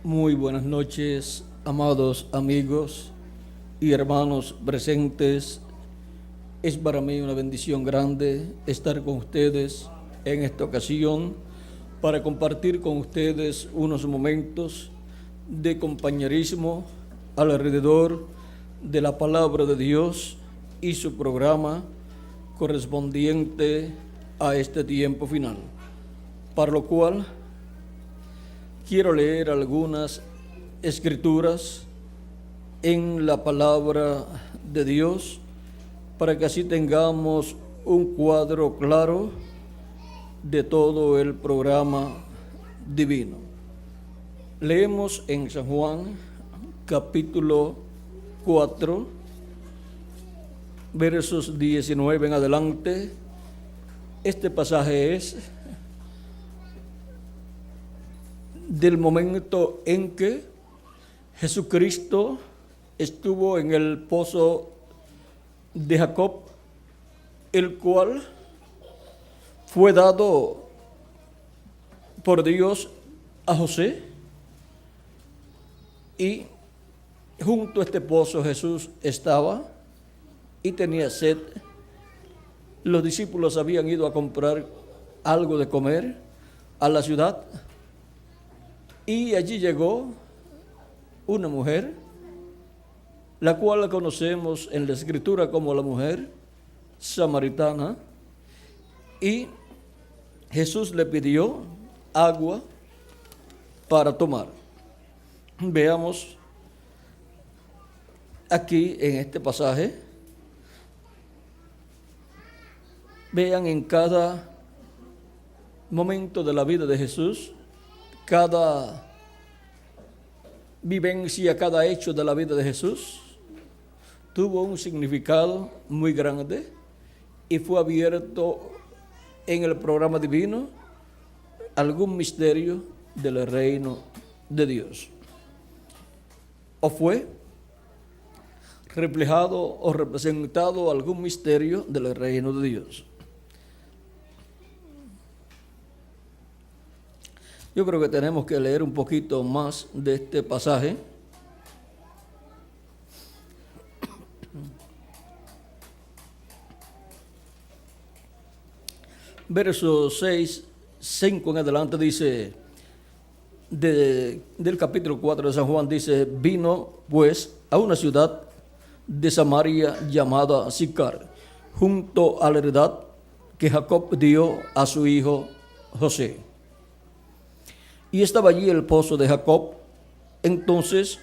Muy buenas noches, amados amigos y hermanos presentes. Es para mí una bendición grande estar con ustedes en esta ocasión para compartir con ustedes unos momentos de compañerismo alrededor de la palabra de Dios y su programa correspondiente a este tiempo final, para lo cual quiero leer algunas escrituras en la palabra de Dios para que así tengamos un cuadro claro de todo el programa divino. Leemos en San Juan capítulo 4, versos 19 en adelante. Este pasaje es del momento en que Jesucristo estuvo en el pozo de Jacob, el cual fue dado por Dios a José, y junto a este pozo Jesús estaba y tenía sed. Los discípulos habían ido a comprar algo de comer a la ciudad, y allí llegó una mujer, la cual la conocemos en la Escritura como la mujer samaritana, y Jesús le pidió agua para tomar. Veamos aquí en este pasaje, vean en cada momento de la vida de Jesús, cada vivencia, cada hecho de la vida de Jesús tuvo un significado muy grande y fue abierto en el programa divino algún misterio del reino de Dios, o fue reflejado o representado algún misterio del reino de Dios. Yo creo que tenemos que leer un poquito más de este pasaje. Verso 6, 5 en adelante dice, del capítulo 4 de San Juan, dice: vino pues a una ciudad de Samaria llamada Sicar, junto a la heredad que Jacob dio a su hijo José. Y estaba allí el pozo de Jacob. Entonces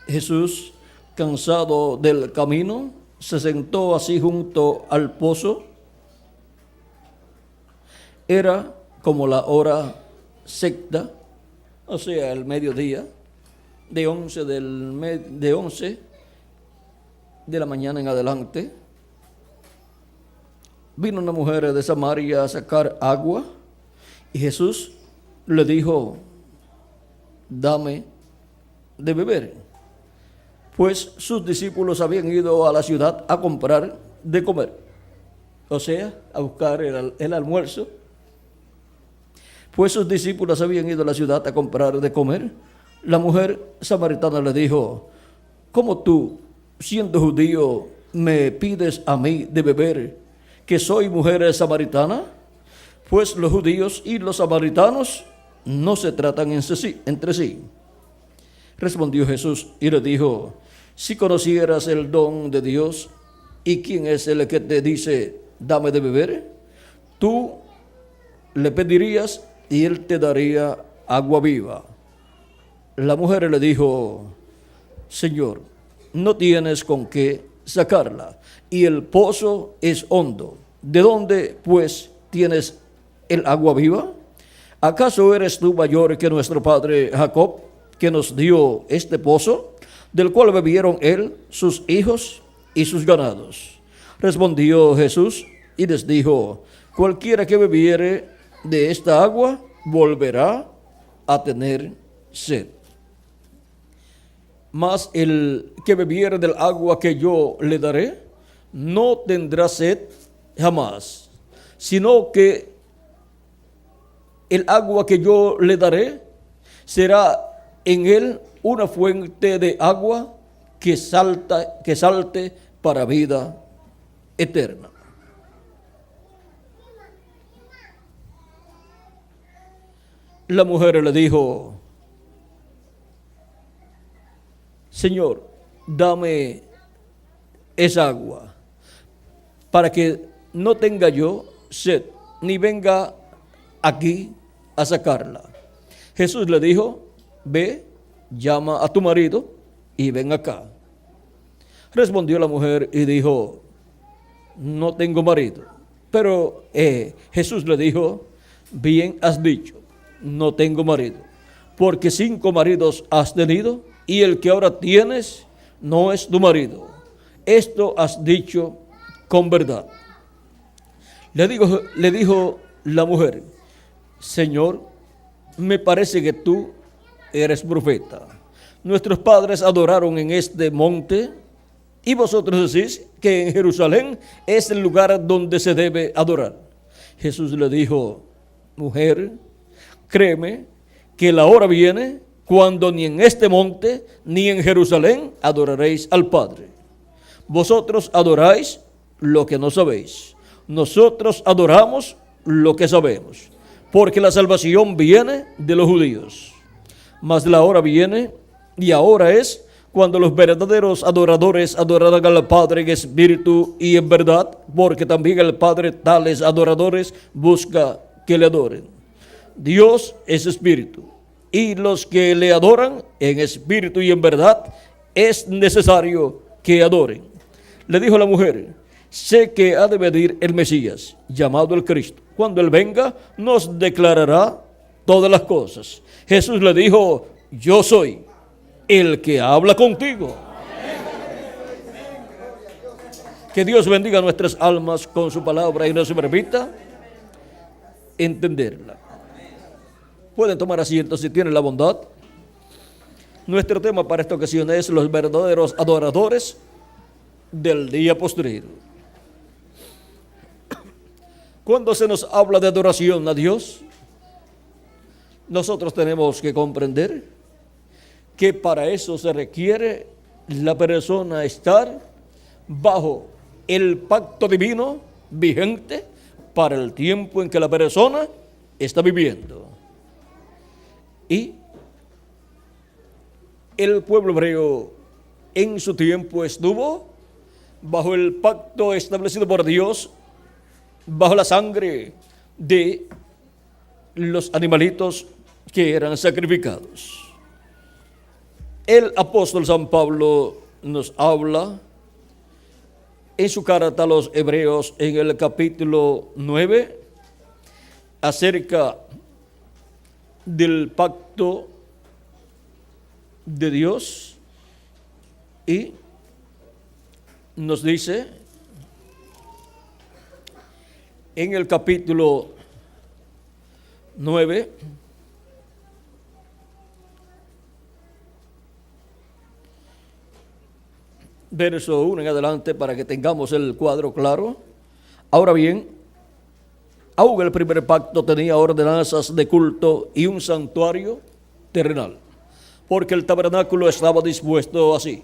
Jesús, cansado del camino, se sentó así junto al pozo. Era como la hora sexta, o sea, el mediodía, de 11 de la mañana en adelante. Vino una mujer de Samaria a sacar agua, y Jesús le dijo: dame de beber. Pues sus discípulos habían ido a la ciudad a comprar de comer, o sea, a buscar el almuerzo. Pues sus discípulos habían ido a la ciudad a comprar de comer. La mujer samaritana le dijo: ¿cómo tú, siendo judío, me pides a mí de beber, que soy mujer samaritana? Pues los judíos y los samaritanos no se tratan entre sí. Respondió Jesús y le dijo: si conocieras el don de Dios y quién es el que te dice dame de beber, tú le pedirías y él te daría agua viva. La mujer le dijo: Señor, no tienes con qué sacarla, y el pozo es hondo. ¿De dónde pues tienes el agua viva? ¿Acaso eres tú mayor que nuestro padre Jacob, que nos dio este pozo, del cual bebieron él, sus hijos y sus ganados? Respondió Jesús y les dijo: cualquiera que bebiere de esta agua volverá a tener sed. Mas el que bebiere del agua que yo le daré no tendrá sed jamás, sino que el agua que yo le daré será en él una fuente de agua que salte para vida eterna. La mujer le dijo: Señor, dame esa agua para que no tenga yo sed, ni venga aquí a sacarla. Jesús le dijo: ve, llama a tu marido y ven acá. Respondió la mujer y dijo: no tengo marido. Pero Jesús le dijo: bien has dicho, no tengo marido, porque 5 maridos has tenido y el que ahora tienes no es tu marido. Esto has dicho con verdad. Le dijo la mujer: Señor, me parece que tú eres profeta. Nuestros padres adoraron en este monte y vosotros decís que en Jerusalén es el lugar donde se debe adorar. Jesús le dijo: mujer, créeme que la hora viene cuando ni en este monte ni en Jerusalén adoraréis al Padre. Vosotros adoráis lo que no sabéis. Nosotros adoramos lo que sabemos, porque la salvación viene de los judíos. Mas la hora viene, y ahora es, cuando los verdaderos adoradores adorarán al Padre en espíritu y en verdad, porque también el Padre tales adoradores busca que le adoren. Dios es espíritu, y los que le adoran en espíritu y en verdad es necesario que adoren. Le dijo la mujer: sé que ha de venir el Mesías, llamado el Cristo. Cuando Él venga, nos declarará todas las cosas. Jesús le dijo: yo soy el que habla contigo. Que Dios bendiga nuestras almas con su palabra y nos permita entenderla. Pueden tomar asiento si tienen la bondad. Nuestro tema para esta ocasión es los verdaderos adoradores del día postrero. Cuando se nos habla de adoración a Dios, nosotros tenemos que comprender que para eso se requiere la persona estar bajo el pacto divino vigente para el tiempo en que la persona está viviendo. Y el pueblo hebreo en su tiempo estuvo bajo el pacto establecido por Dios, bajo la sangre de los animalitos que eran sacrificados. El apóstol San Pablo nos habla en su carta a los Hebreos en el capítulo 9 acerca del pacto de Dios y nos dice en el capítulo 9 verso 1 en adelante para que tengamos el cuadro claro. Ahora bien, aún el primer pacto tenía ordenanzas de culto y un santuario terrenal, porque el tabernáculo estaba dispuesto así.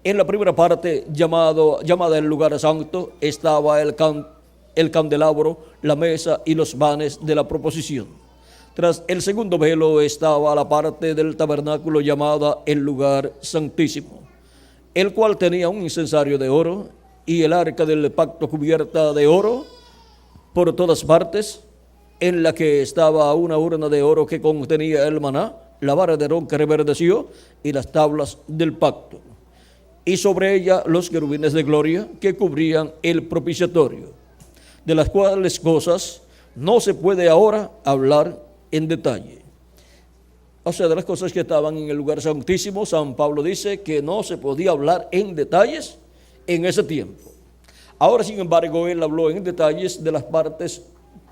En la primera parte, llamada el lugar santo, estaba el candelabro, la mesa y los vanes de la proposición. Tras el segundo velo estaba la parte del tabernáculo llamada el lugar santísimo, el cual tenía un incensario de oro y el arca del pacto cubierta de oro por todas partes, en la que estaba una urna de oro que contenía el maná, la vara de Aarón que reverdeció y las tablas del pacto, y sobre ella los querubines de gloria que cubrían el propiciatorio, de las cuales cosas no se puede ahora hablar en detalle. O sea, de las cosas que estaban en el lugar santísimo, San Pablo dice que no se podía hablar en detalles en ese tiempo. Ahora, sin embargo, él habló en detalles de las partes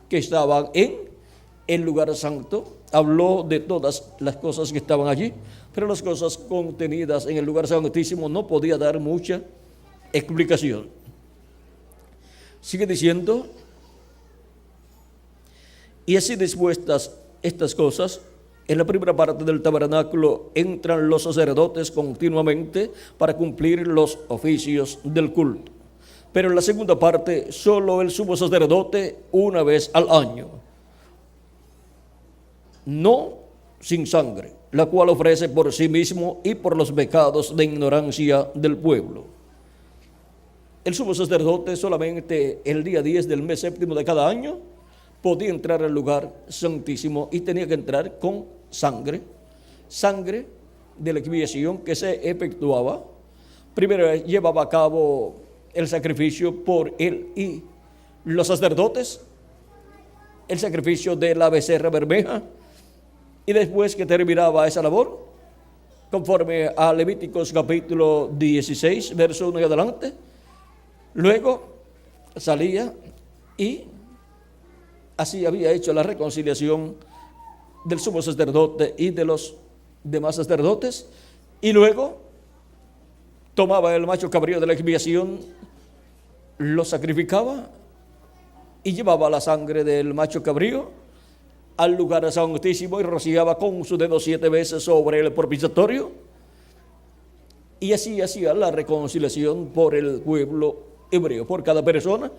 que estaban en el lugar santo, habló de todas las cosas que estaban allí, pero las cosas contenidas en el lugar santísimo no podía dar mucha explicación. Sigue diciendo: y así dispuestas estas cosas, En la primera parte del tabernáculo entran los sacerdotes continuamente para cumplir los oficios del culto. Pero en la segunda parte, solo el sumo sacerdote una vez al año. No sin sangre, la cual ofrece por sí mismo y por los pecados de ignorancia del pueblo. El sumo sacerdote solamente el día 10 del mes séptimo de cada año podía entrar al lugar santísimo y tenía que entrar con sangre de la expiación que se efectuaba. Primero llevaba a cabo el sacrificio por él y los sacerdotes, el sacrificio de la becerra bermeja, y después que terminaba esa labor, conforme a Levíticos capítulo 16, verso 1 y adelante, luego salía y así había hecho la reconciliación del sumo sacerdote y de los demás sacerdotes, y luego tomaba el macho cabrío de la expiación, lo sacrificaba y llevaba la sangre del macho cabrío al lugar santísimo y rociaba con su dedo 7 veces sobre el propiciatorio, y así hacía la reconciliación por el pueblo hebreo, por cada persona.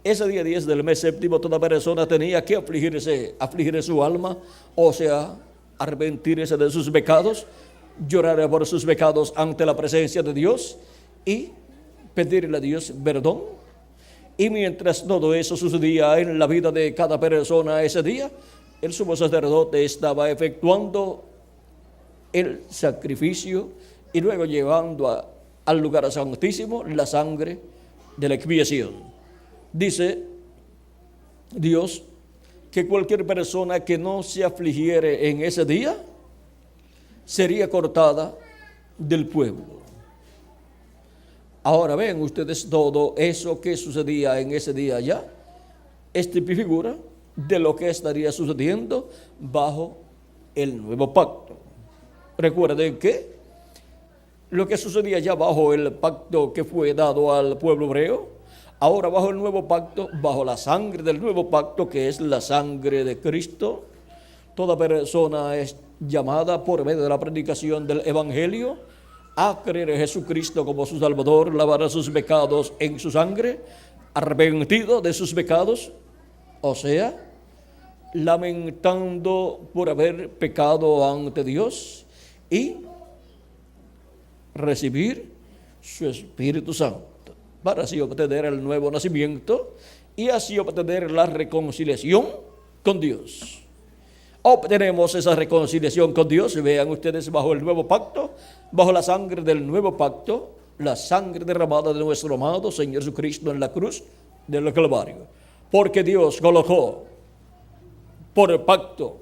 Ese día 10 del mes séptimo, toda persona tenía que afligir su alma, o sea, arrepentirse de sus pecados, llorar por sus pecados ante la presencia de Dios y pedirle a Dios perdón. Y mientras todo eso sucedía en la vida de cada persona ese día, el sumo sacerdote estaba efectuando el sacrificio y luego llevando al lugar santísimo la sangre de la expiación. Dice Dios que cualquier persona que no se afligiere en ese día sería cortada del pueblo. Ahora ven ustedes, todo eso que sucedía en ese día ya es figura de lo que estaría sucediendo bajo el nuevo pacto. Recuerden que lo que sucedía ya bajo el pacto que fue dado al pueblo hebreo, ahora bajo el nuevo pacto, bajo la sangre del nuevo pacto, que es la sangre de Cristo, toda persona es llamada por medio de la predicación del Evangelio a creer en Jesucristo como su Salvador, lavar sus pecados en su sangre, arrepentido de sus pecados, o sea, lamentando por haber pecado ante Dios y recibir su Espíritu Santo, para así obtener el nuevo nacimiento y así obtener la reconciliación con Dios. Obtenemos esa reconciliación con Dios, vean ustedes, bajo el nuevo pacto, bajo la sangre del nuevo pacto, la sangre derramada de nuestro amado Señor Jesucristo en la cruz del Calvario. Porque Dios colocó por el pacto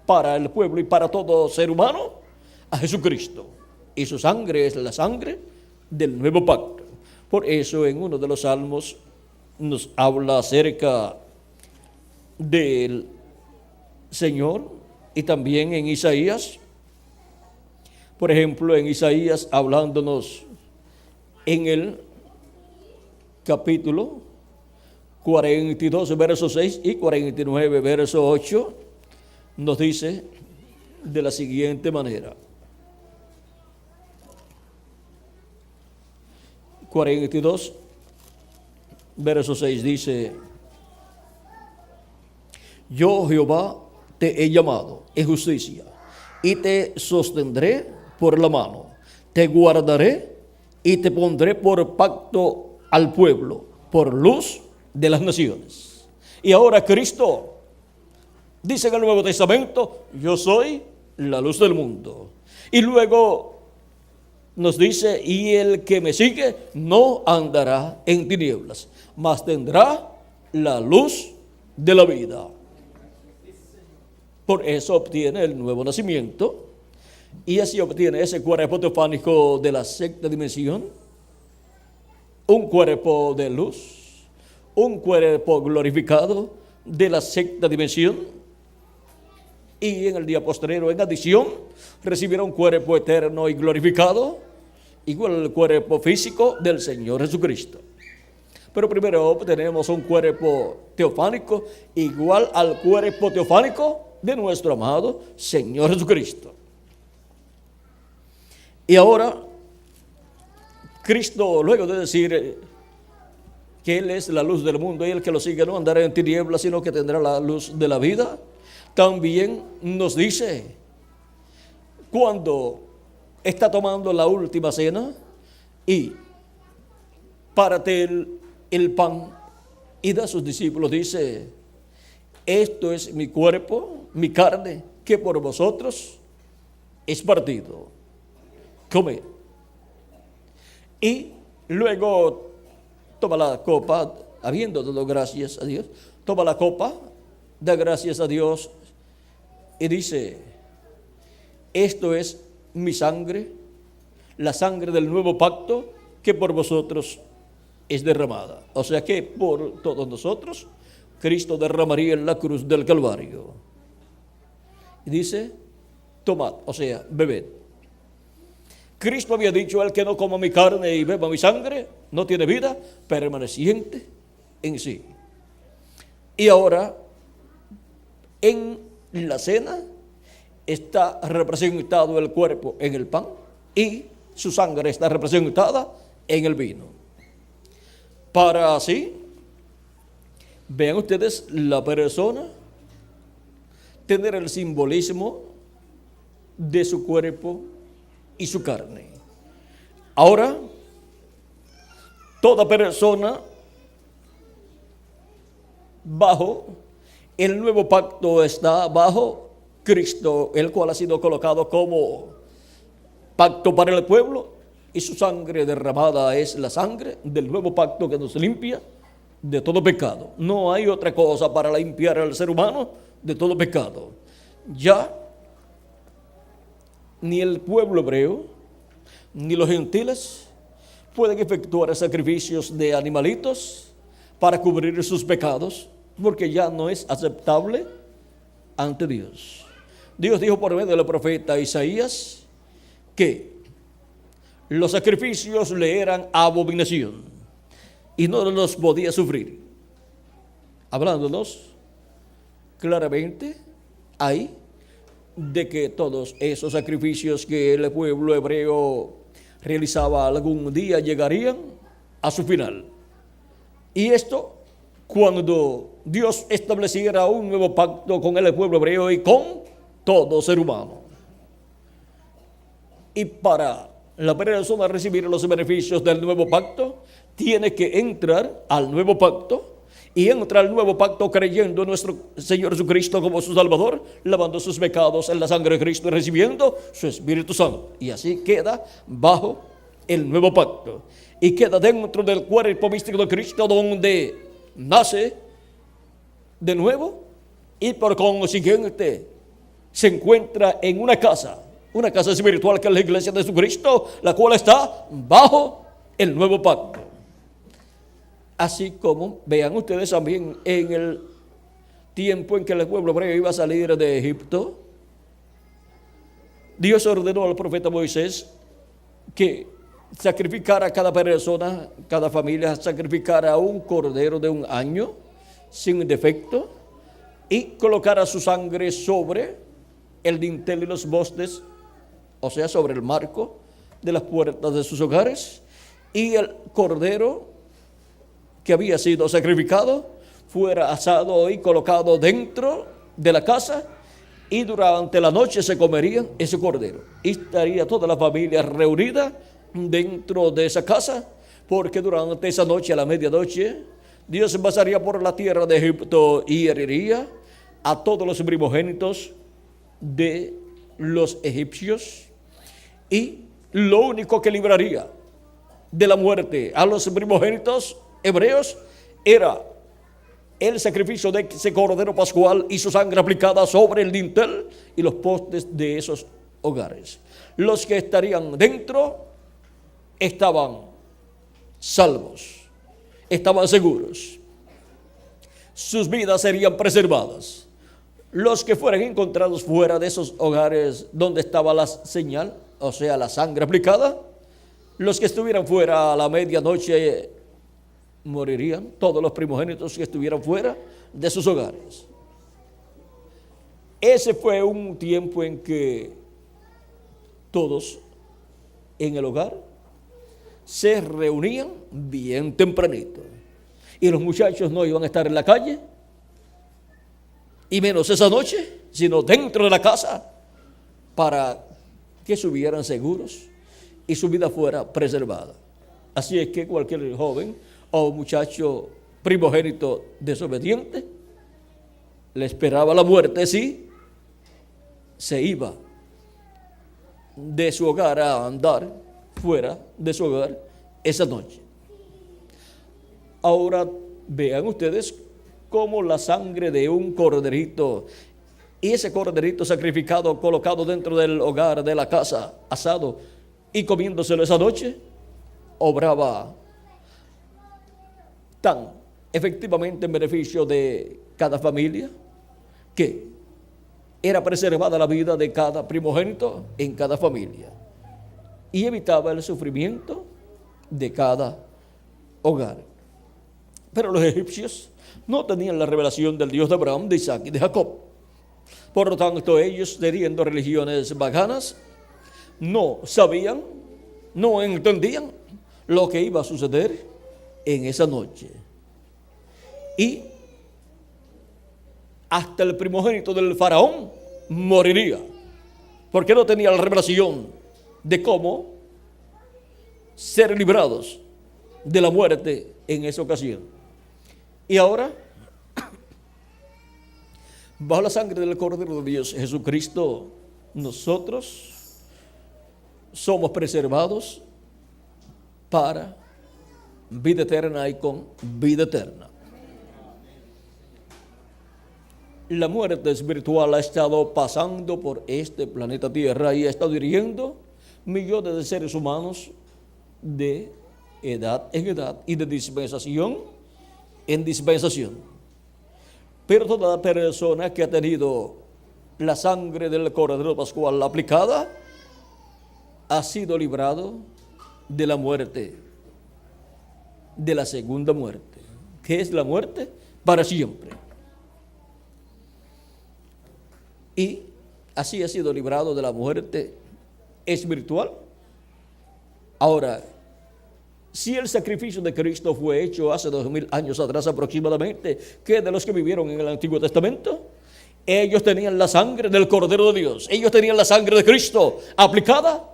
para el pueblo y para todo ser humano a Jesucristo, y su sangre es la sangre del nuevo pacto. Por eso en uno de los salmos nos habla acerca del Señor, y también en Isaías, por ejemplo en Isaías, hablándonos en el capítulo 42 verso 6 y 49 verso 8, nos dice de la siguiente manera: 42 verso 6 dice: yo Jehová te he llamado en justicia y te sostendré por la mano, te guardaré y te pondré por pacto al pueblo, por luz de las naciones. Y ahora Cristo dice en el Nuevo Testamento: yo soy la luz del mundo. Y luego nos dice: y el que me sigue no andará en tinieblas, mas tendrá la luz de la vida. Por eso obtiene el nuevo nacimiento y así obtiene ese cuerpo teofánico de la sexta dimensión, un cuerpo de luz, un cuerpo glorificado de la sexta dimensión, y en el día posterior, en adición, recibirá un cuerpo eterno y glorificado, igual al cuerpo físico del Señor Jesucristo. Pero primero obtenemos un cuerpo teofánico igual al cuerpo teofánico de nuestro amado Señor Jesucristo. Y ahora, Cristo, luego de decir que Él es la luz del mundo y el que lo sigue no andará en tinieblas, sino que tendrá la luz de la vida, también nos dice, cuando está tomando la última cena y parte el pan y da a sus discípulos, dice: esto es mi cuerpo, mi carne, que por vosotros es partido. Comed. Y luego toma la copa, habiendo dado gracias a Dios, toma la copa, da gracias a Dios y dice: esto es mi sangre, la sangre del nuevo pacto que por vosotros es derramada. O sea que por todos nosotros Cristo derramaría en la cruz del Calvario. Y dice: tomad, o sea, bebed. Cristo había dicho: el que no coma mi carne y beba mi sangre no tiene vida permaneciente en sí. Y ahora, en la cena está representado el cuerpo en el pan y su sangre está representada en el vino. Para así, vean ustedes, la persona tener el simbolismo de su cuerpo y su carne. Ahora, toda persona bajo el nuevo pacto está bajo Cristo, el cual ha sido colocado como pacto para el pueblo, y su sangre derramada es la sangre del nuevo pacto que nos limpia de todo pecado. No hay otra cosa para limpiar al ser humano de todo pecado. Ya ni el pueblo hebreo ni los gentiles pueden efectuar sacrificios de animalitos para cubrir sus pecados, porque ya no es aceptable ante Dios. Dios dijo por medio del profeta Isaías que los sacrificios le eran abominación y no los podía sufrir, hablándonos claramente ahí de que todos esos sacrificios que el pueblo hebreo realizaba algún día llegarían a su final. Y esto cuando Dios estableciera un nuevo pacto con el pueblo hebreo y con todo ser humano. Y para la persona recibir los beneficios del nuevo pacto, tiene que entrar al nuevo pacto, y entra al nuevo pacto creyendo en nuestro Señor Jesucristo como su Salvador, lavando sus pecados en la sangre de Cristo y recibiendo su Espíritu Santo. Y así queda bajo el nuevo pacto. Y queda dentro del cuerpo místico de Cristo, donde nace de nuevo y por consiguiente se encuentra en una casa espiritual que es la iglesia de Jesucristo, la cual está bajo el nuevo pacto. Así como vean ustedes también en el tiempo en que el pueblo hebreo iba a salir de Egipto, Dios ordenó al profeta Moisés que sacrificara a cada persona, cada familia, sacrificara un cordero de un año sin defecto y colocara su sangre sobre el dintel y los postes, o sea, sobre el marco de las puertas de sus hogares, y el cordero que había sido sacrificado fuera asado y colocado dentro de la casa, y durante la noche se comería ese cordero y estaría toda la familia reunida dentro de esa casa, porque durante esa noche, a la medianoche, Dios pasaría por la tierra de Egipto y heriría a todos los primogénitos de los egipcios, y lo único que libraría de la muerte a los primogénitos hebreos era el sacrificio de ese cordero pascual y su sangre aplicada sobre el dintel y los postes de esos hogares. Los que estarían dentro estaban salvos, estaban seguros, sus vidas serían preservadas. Los que fueran encontrados fuera de esos hogares donde estaba la señal, o sea, la sangre aplicada, los que estuvieran fuera a la medianoche morirían, todos los primogénitos que estuvieran fuera de sus hogares. Ese fue un tiempo en que todos en el hogar se reunían bien tempranito. Y los muchachos no iban a estar en la calle, y menos esa noche, sino dentro de la casa, para que estuvieran seguros y su vida fuera preservada. Así es que cualquier joven o muchacho primogénito desobediente le esperaba la muerte si se iba de su hogar a andar fuera de su hogar esa noche. Ahora vean ustedes cómo la sangre de un corderito, y ese corderito sacrificado, colocado dentro del hogar, de la casa, asado y comiéndoselo esa noche, obraba tan efectivamente en beneficio de cada familia, que era preservada la vida de cada primogénito en cada familia, y evitaba el sufrimiento de cada hogar. Pero los egipcios no tenían la revelación del Dios de Abraham, de Isaac y de Jacob. Por lo tanto, ellos, teniendo religiones paganas, no sabían, no entendían lo que iba a suceder en esa noche. Y hasta el primogénito del faraón moriría, porque no tenía la revelación de cómo ser librados de la muerte en esa ocasión. Y ahora, bajo la sangre del Cordero de Dios, Jesucristo, nosotros somos preservados para vida eterna y con vida eterna. La muerte espiritual ha estado pasando por este planeta Tierra y ha estado hiriendo millones de seres humanos de edad en edad y de dispensación en dispensación. Pero toda persona que ha tenido la sangre del Cordero Pascual aplicada ha sido librado de la muerte, de la segunda muerte, que es la muerte para siempre. Y así ha sido librado de la muerte espiritual. Ahora, si el sacrificio de Cristo fue hecho hace 2000 años atrás aproximadamente, que de los que vivieron en el Antiguo Testamento, ellos tenían la sangre del Cordero de Dios, ellos tenían la sangre de Cristo aplicada.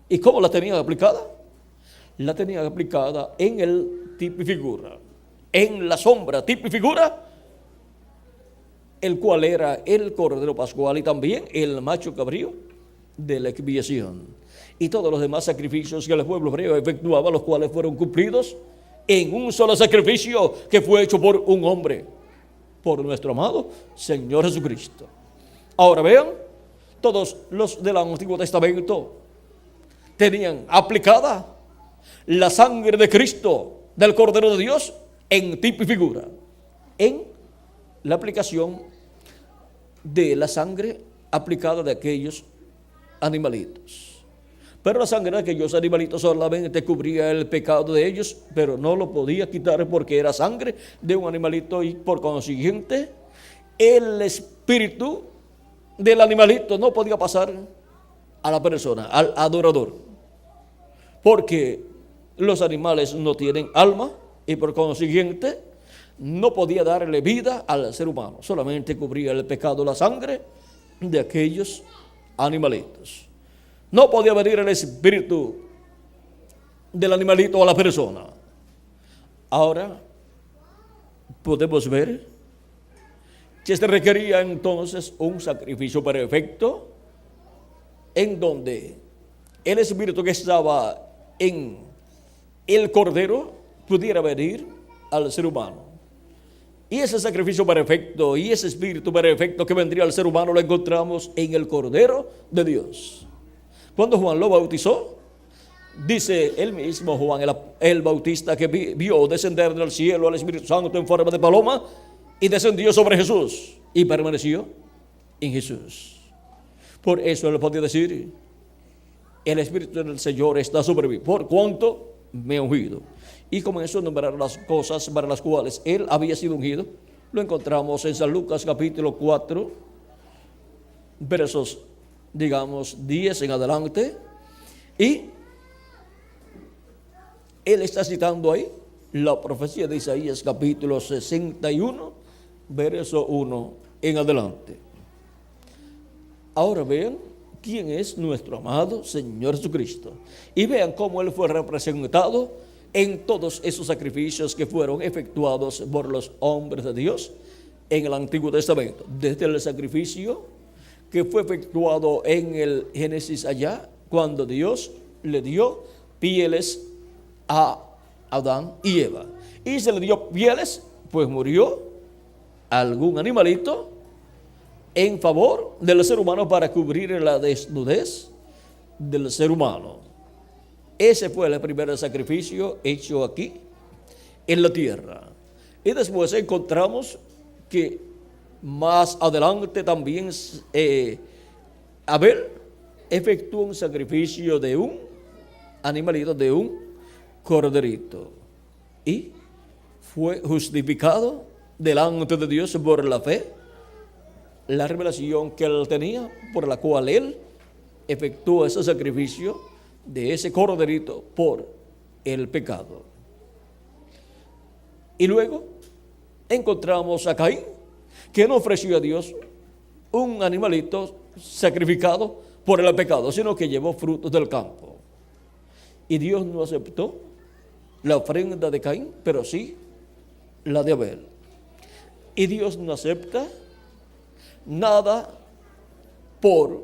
¿Y cómo la tenían aplicada? La tenían aplicada en el tipo y figura, en la sombra, tipo y figura, el cual era el Cordero Pascual y también el macho cabrío de la expiación. Y todos los demás sacrificios que el pueblo hebreo efectuaba, los cuales fueron cumplidos en un solo sacrificio que fue hecho por un hombre, por nuestro amado Señor Jesucristo. Ahora vean, todos los del Antiguo Testamento tenían aplicada la sangre de Cristo, del Cordero de Dios, en tipo y figura, en la aplicación de la sangre aplicada de aquellos animalitos. Pero la sangre de aquellos animalitos solamente cubría el pecado de ellos, pero no lo podía quitar porque era sangre de un animalito, y por consiguiente el espíritu del animalito no podía pasar a la persona, al adorador, porque los animales no tienen alma y por consiguiente no podía darle vida al ser humano. Solamente cubría el pecado la sangre de aquellos animalitos. No podía venir el espíritu del animalito a la persona. Ahora podemos ver que se requería entonces un sacrificio perfecto, en donde el espíritu que estaba en el cordero pudiera venir al ser humano. Y ese sacrificio perfecto y ese espíritu perfecto que vendría al ser humano lo encontramos en el Cordero de Dios. Cuando Juan lo bautizó, dice el mismo Juan el Bautista que vio descender del cielo al Espíritu Santo en forma de paloma y descendió sobre Jesús y permaneció en Jesús. Por eso él podía decir: el Espíritu del Señor está sobre mí, por cuanto me ha ungido. Y comenzó a enumerar las cosas para las cuales él había sido ungido. Lo encontramos en San Lucas capítulo 4, versos, digamos, 10 en adelante, y él está citando ahí la profecía de Isaías capítulo 61, verso 1 en adelante. Ahora vean quién es nuestro amado Señor Jesucristo y vean cómo Él fue representado en todos esos sacrificios que fueron efectuados por los hombres de Dios en el Antiguo Testamento, desde el sacrificio que fue efectuado en el Génesis allá, cuando Dios le dio pieles a Adán y Eva, y se le dio pieles, pues murió algún animalito en favor del ser humano para cubrir la desnudez del ser humano. Ese fue el primer sacrificio hecho aquí en la tierra. Y después encontramos que más adelante también Abel efectuó un sacrificio de un animalito, de un corderito, y fue justificado delante de Dios por la fe, la revelación que él tenía, por la cual él efectuó ese sacrificio de ese corderito por el pecado. Y luego encontramos a Caín, que no ofreció a Dios un animalito sacrificado por el pecado, sino que llevó frutos del campo. Y Dios no aceptó la ofrenda de Caín, pero sí la de Abel. Y Dios no acepta nada por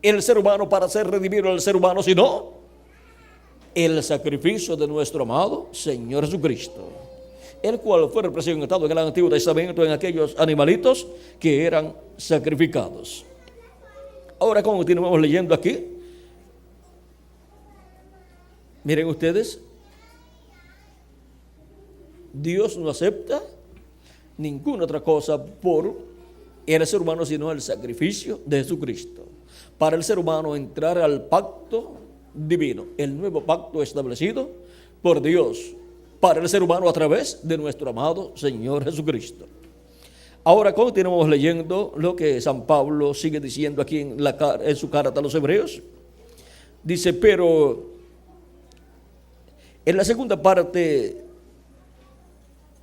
el ser humano para hacer redimido al ser humano, sino el sacrificio de nuestro amado Señor Jesucristo, el cual fue representado en el Antiguo Testamento en aquellos animalitos que eran sacrificados. Ahora continuamos leyendo aquí. Miren ustedes, Dios no acepta ninguna otra cosa por el ser humano sino el sacrificio de Jesucristo. Para el ser humano entrar al pacto divino, el nuevo pacto establecido por Dios para el ser humano a través de nuestro amado Señor Jesucristo. Ahora continuamos leyendo lo que San Pablo sigue diciendo aquí en su carta a los Hebreos. Dice, pero en la segunda parte,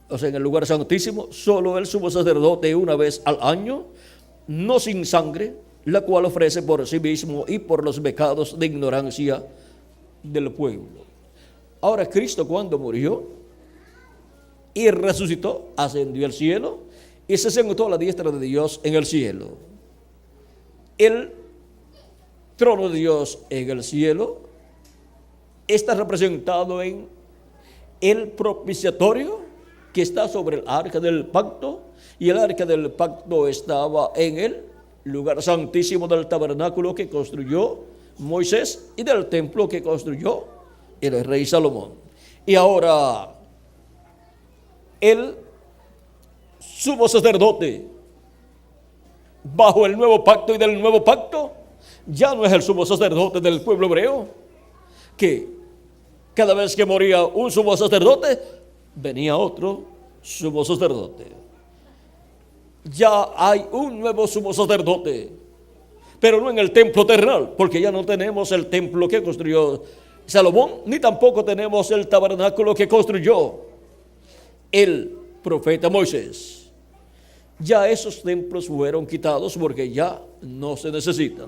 o sea, en el lugar santísimo, solo el sumo sacerdote una vez al año, no sin sangre, la cual ofrece por sí mismo y por los pecados de ignorancia del pueblo. Ahora Cristo, cuando murió y resucitó, ascendió al cielo y se sentó a la diestra de Dios en el cielo. El trono de Dios en el cielo está representado en el propiciatorio que está sobre el arca del pacto, y el arca del pacto estaba en el lugar santísimo del tabernáculo que construyó Moisés y del templo que construyó el rey Salomón. Y ahora el sumo sacerdote bajo el nuevo pacto y del nuevo pacto ya no es el sumo sacerdote del pueblo hebreo, que cada vez que moría un sumo sacerdote venía otro sumo sacerdote. Ya hay un nuevo sumo sacerdote, pero no en el templo terrenal, porque ya no tenemos el templo que construyó Salomón, ni tampoco tenemos el tabernáculo que construyó el profeta Moisés. Ya esos templos fueron quitados porque ya no se necesitan.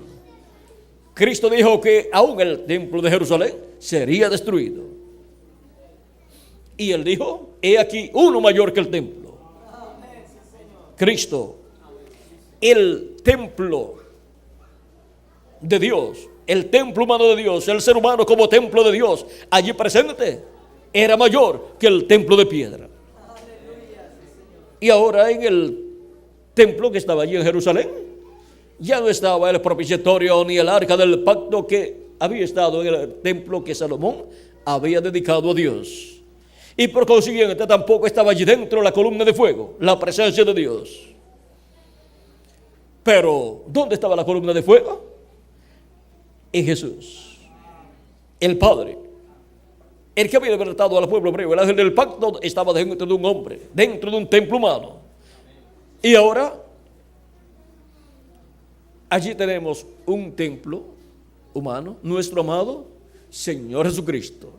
Cristo dijo que aún el templo de Jerusalén sería destruido. Y él dijo, he aquí uno mayor que el templo. Cristo, el templo de Dios, el templo humano de Dios, el ser humano como templo de Dios, allí presente, era mayor que el templo de piedra. Y ahora en el templo que estaba allí en Jerusalén, ya no estaba el propiciatorio ni el arca del pacto que había estado en el templo que Salomón había dedicado a Dios. Y por consiguiente tampoco estaba allí dentro la columna de fuego, la presencia de Dios. Pero, ¿dónde estaba la columna de fuego? En Jesús, el Padre, el que había libertado al pueblo hebreo. El ángel del pacto estaba dentro de un hombre, dentro de un templo humano. Y ahora, Allí tenemos un templo humano, nuestro amado Señor Jesucristo.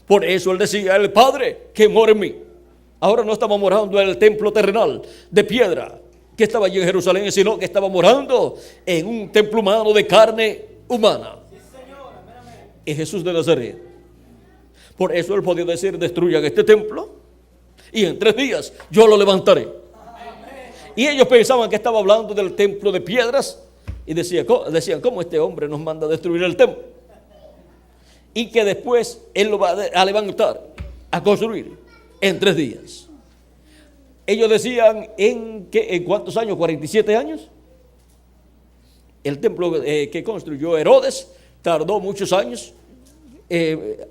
Por eso Él decía, el Padre que mora en mí. Ahora no estaba morando en el templo terrenal de piedra que estaba allí en Jerusalén, sino que estaba morando en un templo humano de carne humana. Es Jesús de Nazaret. Por eso Él podía decir, destruyan este templo y en 3 días yo lo levantaré. Y ellos pensaban que estaba hablando del templo de piedras y decían, ¿cómo este hombre nos manda a destruir el templo? Y que después Él lo va a levantar, a construir en 3 días. Ellos decían, ¿en cuántos años? 47 años. El templo que construyó Herodes tardó muchos años.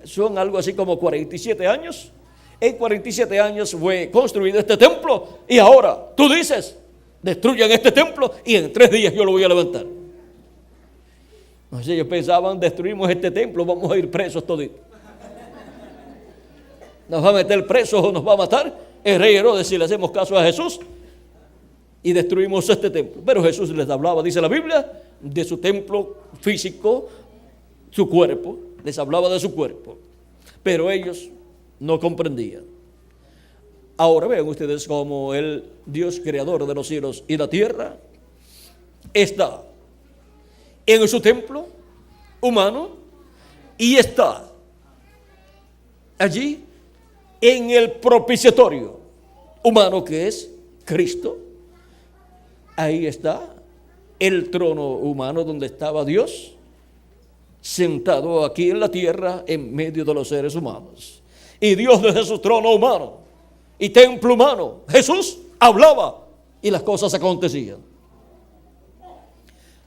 Son algo así como 47 años. En 47 años fue construido este templo. Y ahora tú dices, destruyan este templo y en 3 días yo lo voy a levantar. Ellos pensaban, destruimos este templo, vamos a ir presos toditos. Nos va a meter presos o nos va a matar el rey Herodes si le hacemos caso a Jesús y destruimos este templo. Pero Jesús les hablaba, dice la Biblia, de su templo físico, su cuerpo. Les hablaba de su cuerpo. Pero ellos no comprendían. Ahora vean ustedes cómo el Dios creador de los cielos y la tierra está en su templo humano y está allí en el propiciatorio humano que es Cristo. Ahí está el trono humano donde estaba Dios sentado aquí en la tierra en medio de los seres humanos. Y Dios desde su trono humano y templo humano, Jesús hablaba y las cosas acontecían.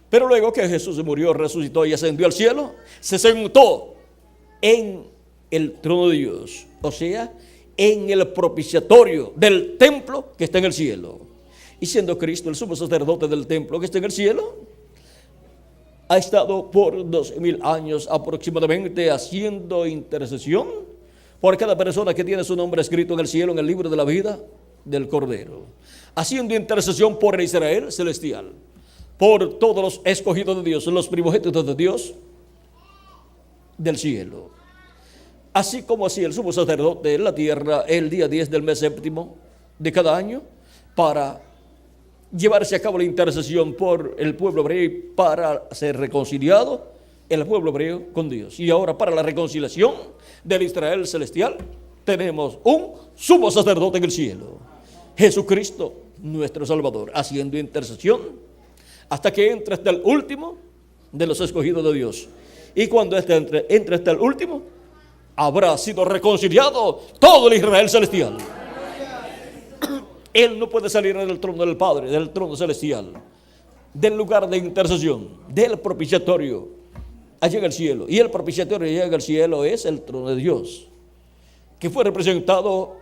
Pero luego que Jesús murió, resucitó y ascendió al cielo, se sentó en el trono de Dios, o sea, en el propiciatorio del templo que está en el cielo. Y siendo Cristo el sumo sacerdote del templo que está en el cielo, ha estado por 2000 años aproximadamente haciendo intercesión por cada persona que tiene su nombre escrito en el cielo, en el libro de la vida del Cordero. Haciendo intercesión por el Israel celestial, por todos los escogidos de Dios, los primogénitos de Dios del cielo. Así como hacía el sumo sacerdote en la tierra el día 10 del mes séptimo de cada año para llevarse a cabo la intercesión por el pueblo hebreo y para ser reconciliado el pueblo hebreo con Dios. Y ahora para la reconciliación del Israel celestial tenemos un sumo sacerdote en el cielo, Jesucristo nuestro Salvador, haciendo intercesión hasta que entre hasta el último de los escogidos de Dios. Y cuando entre hasta el último, habrá sido reconciliado todo el Israel celestial. Él no puede salir del trono del Padre, del trono celestial, del lugar de intercesión, del propiciatorio, allá en el cielo. Y el propiciatorio allá en el cielo es el trono de Dios, que fue representado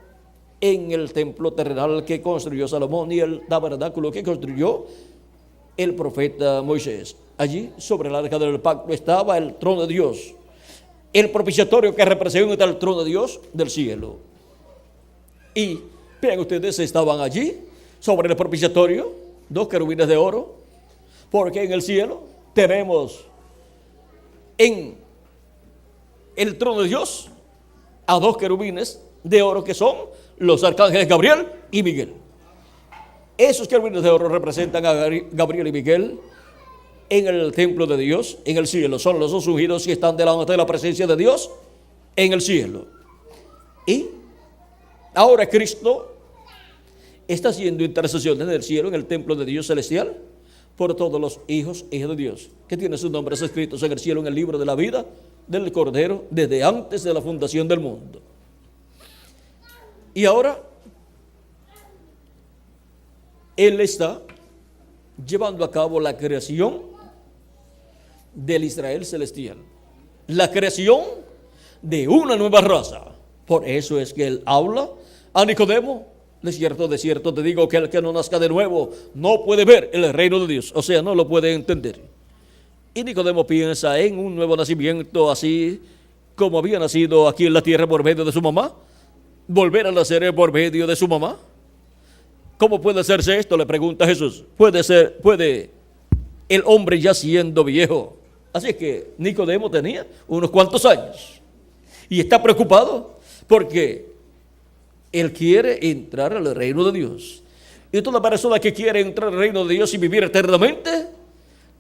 en el templo terrenal que construyó Salomón y el tabernáculo que construyó el profeta Moisés. Allí, sobre el arca del pacto, estaba el trono de Dios, el propiciatorio que representa el trono de Dios del cielo. Y vean ustedes, estaban allí sobre el propiciatorio 2 querubines de oro, porque en el cielo tenemos en el trono de Dios a 2 querubines de oro que son los arcángeles Gabriel y Miguel. Esos querubines de oro representan a Gabriel y Miguel en el templo de Dios, en el cielo. Son los 2 ungidos que están delante de la presencia de Dios en el cielo. Y ahora Cristo está haciendo intercesiones del cielo en el templo de Dios celestial por todos los hijos e hijas de Dios que tienen sus nombres escritos en el cielo en el libro de la vida del Cordero desde antes de la fundación del mundo. Y ahora Él está llevando a cabo la creación del Israel celestial, la creación de una nueva raza. Por eso es que Él habla a Nicodemo: de cierto te digo que el que no nazca de nuevo no puede ver el reino de Dios, o sea, no lo puede entender. Y Nicodemo piensa en un nuevo nacimiento, así como había nacido aquí en la tierra por medio de su mamá, volver a nacer por medio de su mamá. ¿Cómo puede hacerse esto?, le pregunta Jesús. ¿Puede el hombre ya siendo viejo. Así que Nicodemo tenía unos cuantos años y está preocupado porque él quiere entrar al reino de Dios. Y toda persona que quiere entrar al reino de Dios y vivir eternamente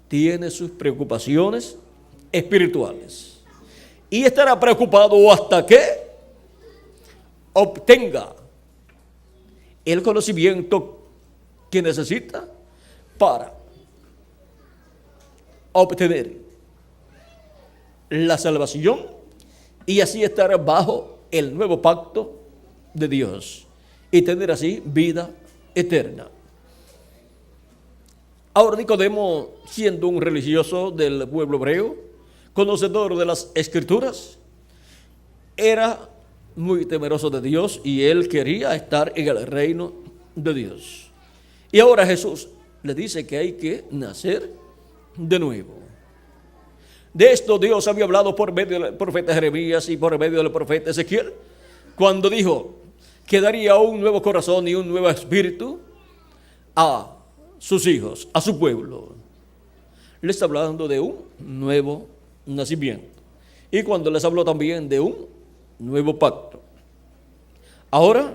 tiene sus preocupaciones espirituales. Y estará preocupado hasta que obtenga el conocimiento que necesita para obtener la salvación y así estar bajo el nuevo pacto de Dios y tener así vida eterna. Ahora Nicodemo, siendo un religioso del pueblo hebreo, conocedor de las Escrituras, era muy temeroso de Dios y él quería estar en el reino de Dios. Y ahora Jesús le dice que hay que nacer de nuevo. De esto Dios había hablado por medio del profeta Jeremías y por medio del profeta Ezequiel, cuando dijo que daría un nuevo corazón y un nuevo espíritu a sus hijos, a su pueblo. Le está hablando de un nuevo nacimiento. Y cuando les habló también de un nuevo pacto. Ahora,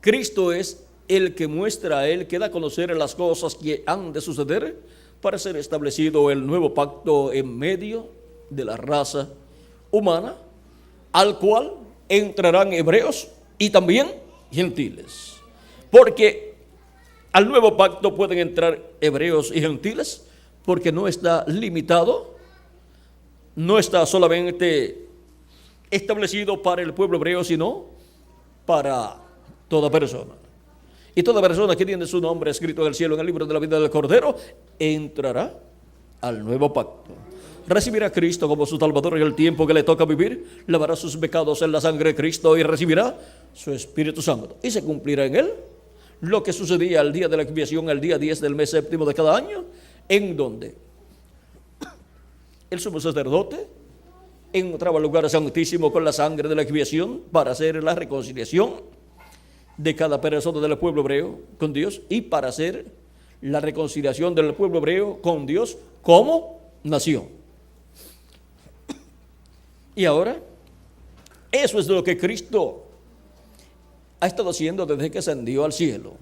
Cristo es el que muestra a él, que da a conocer las cosas que han de suceder para ser establecido el nuevo pacto en medio de la raza humana, al cual entrarán hebreos y también gentiles. Porque al nuevo pacto pueden entrar hebreos y gentiles, porque no está limitado, no está solamente establecido para el pueblo hebreo, sino para toda persona. Y toda persona que tiene su nombre escrito en el cielo, en el libro de la vida del Cordero, entrará al nuevo pacto. Recibirá a Cristo como su Salvador en el tiempo que le toca vivir, lavará sus pecados en la sangre de Cristo y recibirá su Espíritu Santo. Y se cumplirá en él lo que sucedía al día de la expiación, al día 10 del mes séptimo de cada año, en donde el sumo sacerdote entraba al lugar santísimo con la sangre de la expiación para hacer la reconciliación de cada persona del pueblo hebreo con Dios y para hacer la reconciliación del pueblo hebreo con Dios como nación. Y ahora, eso es lo que Cristo ha estado haciendo desde que ascendió al cielo,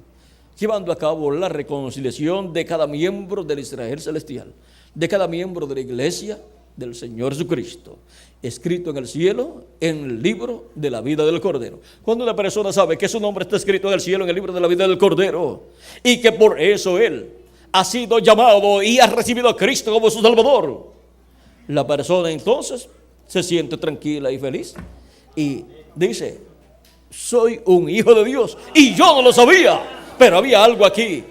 llevando a cabo la reconciliación de cada miembro del Israel celestial, de cada miembro de la iglesia del Señor Jesucristo, escrito en el cielo, en el libro de la vida del Cordero. Cuando una persona sabe que su nombre está escrito en el cielo, en el libro de la vida del Cordero, y que por eso él ha sido llamado y ha recibido a Cristo como su Salvador, la persona entonces se siente tranquila y feliz y dice: soy un hijo de Dios y yo no lo sabía, pero había algo aquí,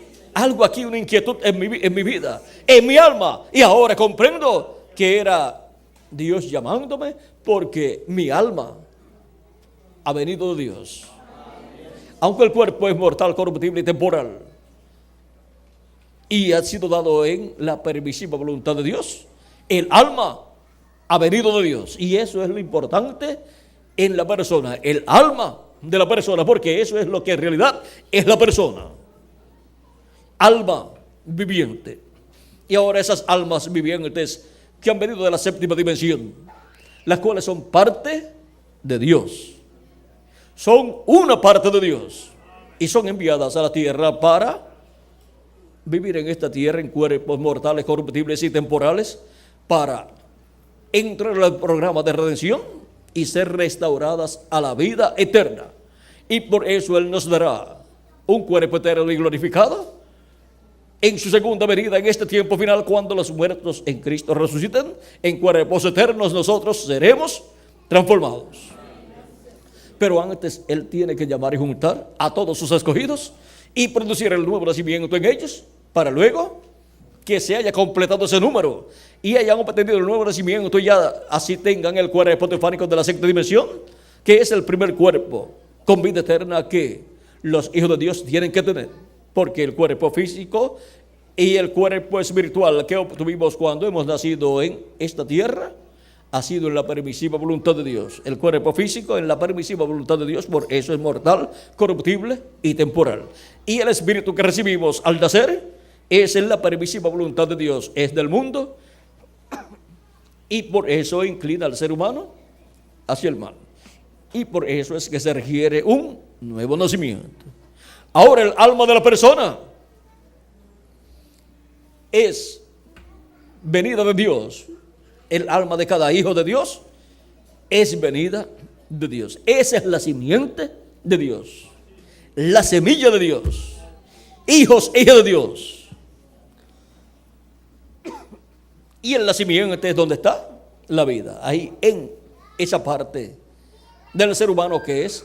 una inquietud en mi vida, en mi alma, y ahora comprendo que era Dios llamándome, porque mi alma ha venido de Dios. Aunque el cuerpo es mortal, corruptible y temporal, y ha sido dado en la permisiva voluntad de Dios, el alma ha venido de Dios. Y eso es lo importante en la persona, el alma de la persona, porque eso es lo que en realidad es la persona, alma viviente. Y ahora esas almas vivientes que han venido de la séptima dimensión, las cuales son parte de Dios, son una parte de Dios y son enviadas a la tierra para vivir en esta tierra en cuerpos mortales, corruptibles y temporales, para entrar al programa de redención y ser restauradas a la vida eterna. Y por eso Él nos dará un cuerpo eterno y glorificado en su segunda venida, en este tiempo final, cuando los muertos en Cristo resuciten, en cuerpos eternos nosotros seremos transformados. Pero antes Él tiene que llamar y juntar a todos sus escogidos y producir el nuevo nacimiento en ellos, para luego que se haya completado ese número y hayan obtenido el nuevo nacimiento y ya así tengan el cuerpo teofánico de la sexta dimensión, que es el primer cuerpo con vida eterna que los hijos de Dios tienen que tener. Porque el cuerpo físico y el cuerpo espiritual que obtuvimos cuando hemos nacido en esta tierra ha sido en la permisiva voluntad de Dios. El cuerpo físico en la permisiva voluntad de Dios, por eso es mortal, corruptible y temporal. Y el espíritu que recibimos al nacer Esa es la permisiva voluntad de Dios. Es del mundo y por eso inclina al ser humano hacia el mal. Y por eso es que se requiere un nuevo nacimiento. Ahora el alma de la persona es venida de Dios. El alma de cada hijo de Dios es venida de Dios. Esa es la simiente de Dios, la semilla de Dios, hijos e hijas de Dios. Y en la simiente es donde está la vida, ahí en esa parte del ser humano que es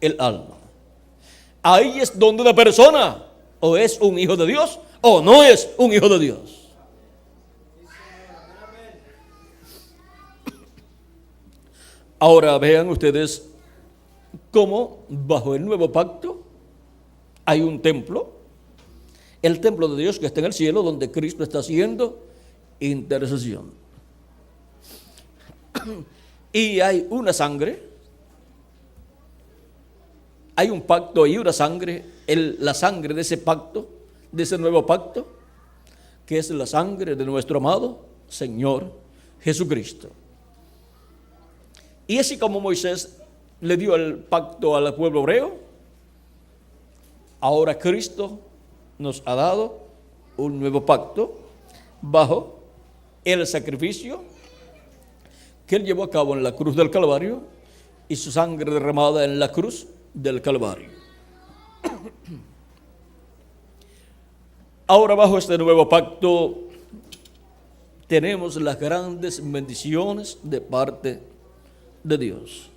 el alma. Ahí es donde una persona o es un hijo de Dios o no es un hijo de Dios. Ahora vean ustedes cómo bajo el nuevo pacto hay un templo, el templo de Dios que está en el cielo, donde Cristo está haciendo intercesión. Y hay una sangre, hay un pacto y una sangre, la sangre de ese pacto, de ese nuevo pacto, que es la sangre de nuestro amado Señor Jesucristo. Y así como Moisés le dio el pacto al pueblo hebreo, ahora Cristo nos ha dado un nuevo pacto bajo el sacrificio que Él llevó a cabo en la cruz del Calvario y su sangre derramada en la cruz del Calvario. Ahora bajo este nuevo pacto tenemos las grandes bendiciones de parte de Dios,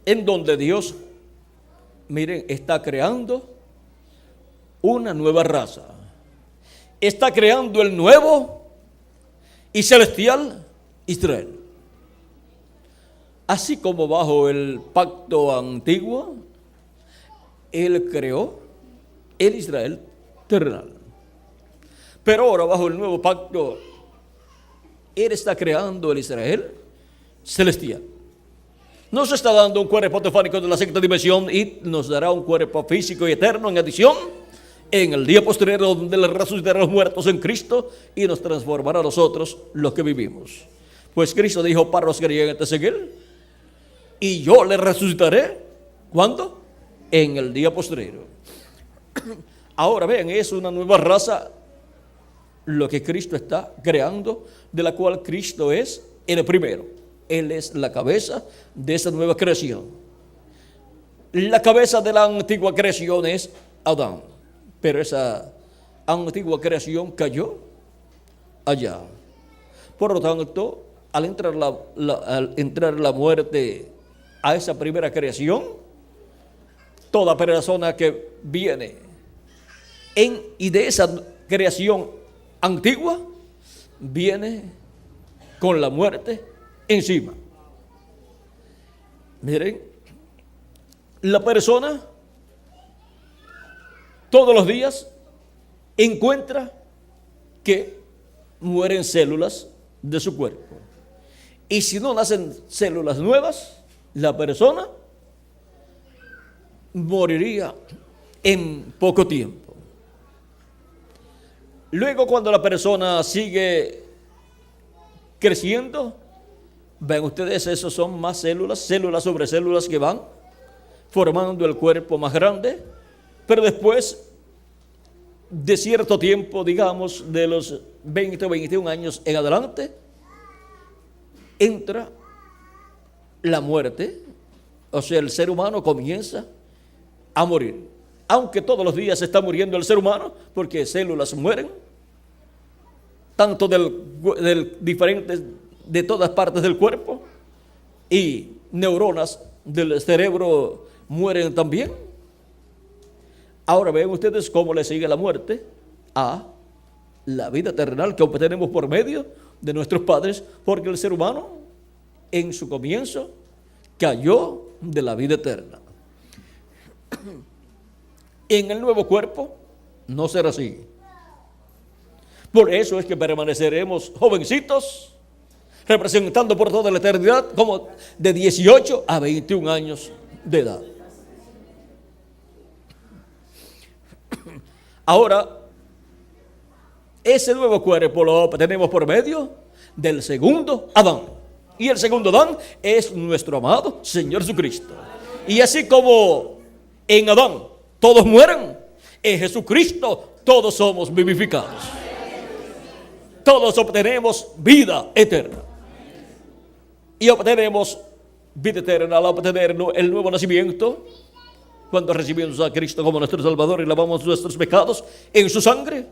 en donde Dios, miren, está creando una nueva raza, está creando el nuevo y celestial Israel. Así como bajo el pacto antiguo, Él creó el Israel terrenal. Pero ahora bajo el nuevo pacto, Él está creando el Israel celestial. Nos está dando un cuerpo teofánico de la sexta dimensión y nos dará un cuerpo físico y eterno en adición en el día posterior, donde le resucitará a los muertos en Cristo y nos transformará a nosotros los que vivimos. Pues Cristo dijo para los creyentes en Él: y yo le resucitaré, ¿cuándo? En el día posterior. Ahora vean, es una nueva raza lo que Cristo está creando, de la cual Cristo es el primero. Él es la cabeza de esa nueva creación. La cabeza de la antigua creación es Adán, pero esa antigua creación cayó allá. Por lo tanto, al entrar la muerte a esa primera creación, toda persona que viene y de esa creación antigua viene con la muerte encima. Miren, la persona todos los días encuentra que mueren células de su cuerpo. Y si no nacen células nuevas, la persona moriría en poco tiempo. Luego, cuando la persona sigue creciendo, ven ustedes, esos son más células, células sobre células que van formando el cuerpo más grande, pero después de cierto tiempo, digamos de los 20 o 21 años en adelante, entra la muerte, o sea, el ser humano comienza a morir. Aunque todos los días se está muriendo el ser humano, porque células mueren, tanto del diferentes de todas partes del cuerpo, y neuronas del cerebro mueren también. Ahora ven ustedes cómo le sigue la muerte a la vida terrenal que obtenemos por medio de nuestros padres, porque el ser humano en su comienzo cayó de la vida eterna. En el nuevo cuerpo no será así. Por eso es que permaneceremos jovencitos, representando por toda la eternidad, como de 18 a 21 años de edad. Ahora, Ese nuevo cuerpo lo obtenemos por medio del segundo Adán. Y el segundo Adán es nuestro amado Señor Jesucristo. Y así como en Adán todos mueren, en Jesucristo todos somos vivificados. Todos obtenemos vida eterna. Y obtenemos vida eterna al obtener el nuevo nacimiento, cuando recibimos a Cristo como nuestro Salvador y lavamos nuestros pecados en su sangre.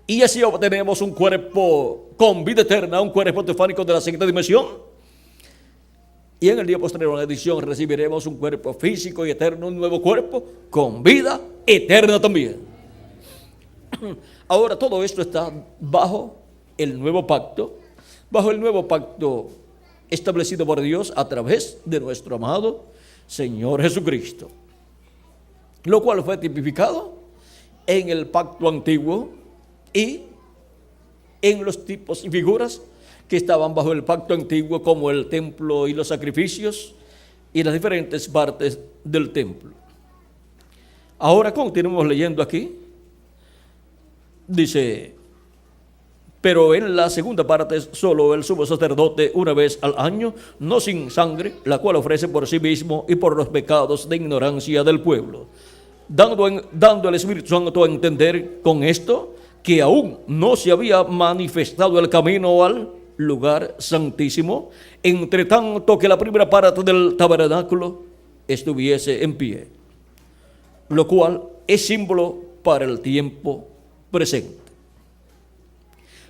Y así obtenemos un cuerpo con vida eterna, un cuerpo teofánico de la sexta dimensión. Y en el día posterior a la edición recibiremos un cuerpo físico y eterno, un nuevo cuerpo con vida eterna también. Ahora todo esto está bajo el nuevo pacto establecido por Dios a través de nuestro amado Señor Jesucristo, lo cual fue tipificado en el pacto antiguo y en los tipos y figuras que estaban bajo el pacto antiguo, como el templo y los sacrificios y las diferentes partes del templo. Ahora continuamos leyendo aquí. Dice: pero en la segunda parte solo el sumo sacerdote una vez al año, no sin sangre, la cual ofrece por sí mismo y por los pecados de ignorancia del pueblo, dando el Espíritu Santo a entender con esto que aún no se había manifestado el camino al lugar santísimo, entre tanto que la primera parte del tabernáculo estuviese en pie, lo cual es símbolo para el tiempo presente,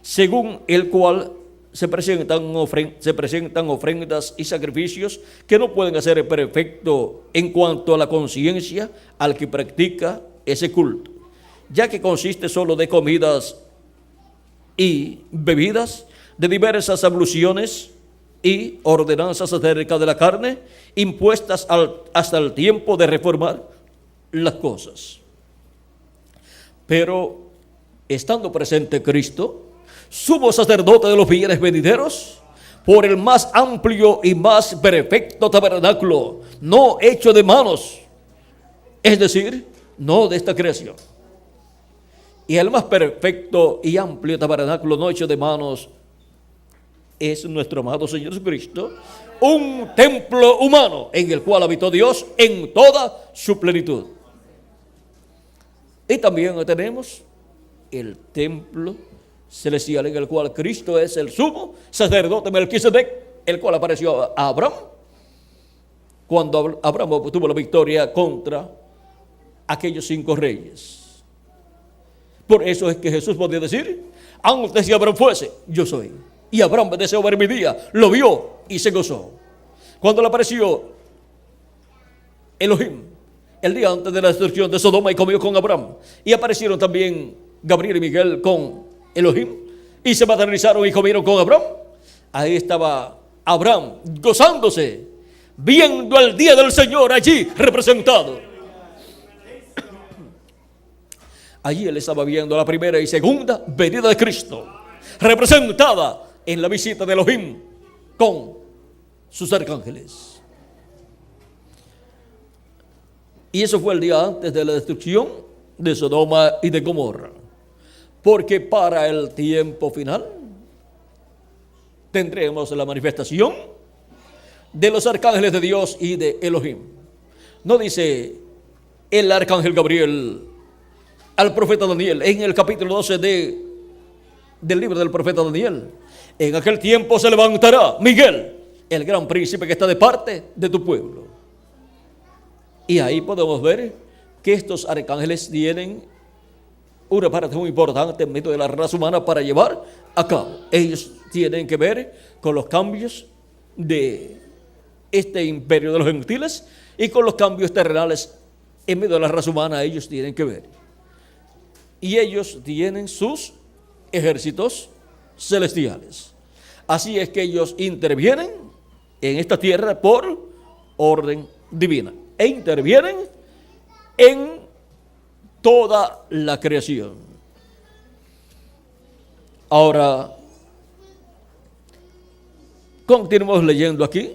según el cual se presentan ofrendas y sacrificios que no pueden hacer el perfecto en cuanto a la conciencia al que practica ese culto, ya que consiste solo de comidas y bebidas, de diversas abluciones y ordenanzas acerca de la carne, impuestas hasta el tiempo de reformar las cosas. Pero estando presente Cristo, sumo sacerdote de los bienes venideros, por el más amplio y más perfecto tabernáculo, no hecho de manos, es decir, no de esta creación. Y el más perfecto y amplio tabernáculo no hecho de manos es nuestro amado Señor Jesucristo, un templo humano en el cual habitó Dios en toda su plenitud. Y también tenemos el templo celestial, en el cual Cristo es el sumo sacerdote Melquisedec, el cual apareció a Abraham cuando Abraham obtuvo la victoria contra aquellos 5 reyes. Por eso es que Jesús podía decir: antes que Abraham fuese, yo soy. Y Abraham deseó ver mi día, lo vio y se gozó. Cuando le apareció Elohim el día antes de la destrucción de Sodoma y comió con Abraham, y aparecieron también Gabriel y Miguel con Elohim y se materializaron y comieron con Abraham, ahí estaba Abraham gozándose, viendo el día del Señor allí representado. Allí él estaba viendo la primera y segunda venida de Cristo, representada en la visita de Elohim con sus arcángeles. Y eso fue el día antes de la destrucción de Sodoma y de Gomorra, porque para el tiempo final tendremos la manifestación de los arcángeles de Dios y de Elohim. No dice el arcángel Gabriel al profeta Daniel en el capítulo 12 del libro del profeta Daniel: en aquel tiempo se levantará Miguel, el gran príncipe que está de parte de tu pueblo. Y ahí podemos ver que estos arcángeles tienen una parte muy importante en medio de la raza humana para llevar a cabo. Ellos tienen que ver con los cambios de este imperio de los gentiles y con los cambios terrenales en medio de la raza humana. Ellos tienen que ver. Y ellos tienen sus ejércitos celestiales. Así es que ellos intervienen en esta tierra por orden divina e intervienen en toda la creación. Ahora, continuamos leyendo aquí.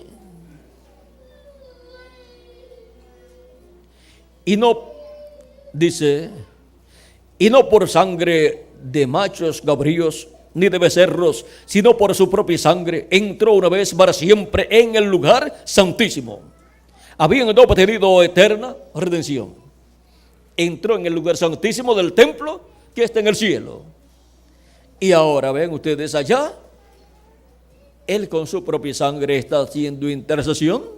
Y no, dice, y no por sangre de machos cabríos, ni de becerros, sino por su propia sangre, entró una vez para siempre en el lugar santísimo, habiendo obtenido eterna redención. Entró en el lugar santísimo del templo que está en el cielo. Y ahora ven ustedes allá, Él con su propia sangre está haciendo intercesión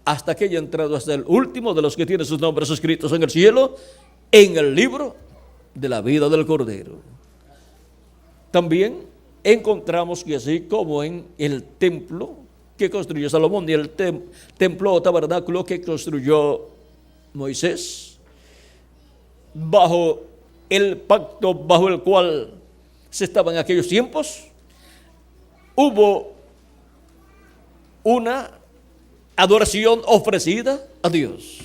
hasta que haya entrado hasta el último de los que tienen sus nombres escritos en el cielo, en el libro de la vida del Cordero. También encontramos que así como en el templo que construyó Salomón y el templo o tabernáculo que construyó Moisés, bajo el pacto bajo el cual se estaba en aquellos tiempos, hubo una adoración ofrecida a Dios.